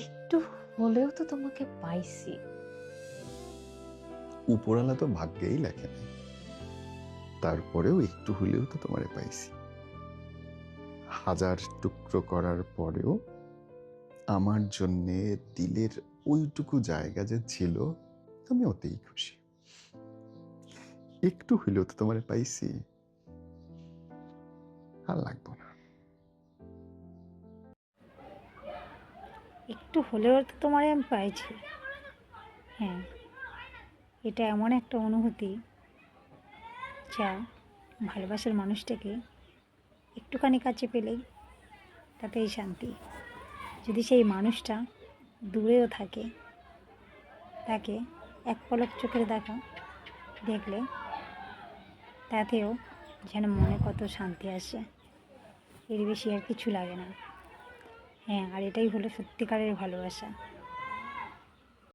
একটু হলেও তো তোমাকে পাইছি। উপরওয়ালা তো ভাগ্যেই লেখে নাই, তারপরেও একটু হলেও তো তোমারে পাইছি। হাজার টুকরো করার পরেও আমার জন্যে দিলের ওইটুকু জায়গা যে ছিল, আমি ওতেই খুশি। একটু হইলেও তো তোমারে পাইছি, আর লাগবো না। একটু হলেও তো তোমারে আমি পাইছি। হ্যাঁ, এটা এমন একটা অনুভূতি যা ভালোবাসার মানুষটাকে একটুখানি কাছে পেলেই তাতেই শান্তি। যদি সেই মানুষটা দূরেও থাকে, তাকে এক পলক চোখের দেখা দেখলে তাতেও যেন মনে কত শান্তি আসে। এর বেশি আর কিছু লাগে না। হ্যাঁ, আর এটাই হলো সত্যিকারের ভালোবাসা।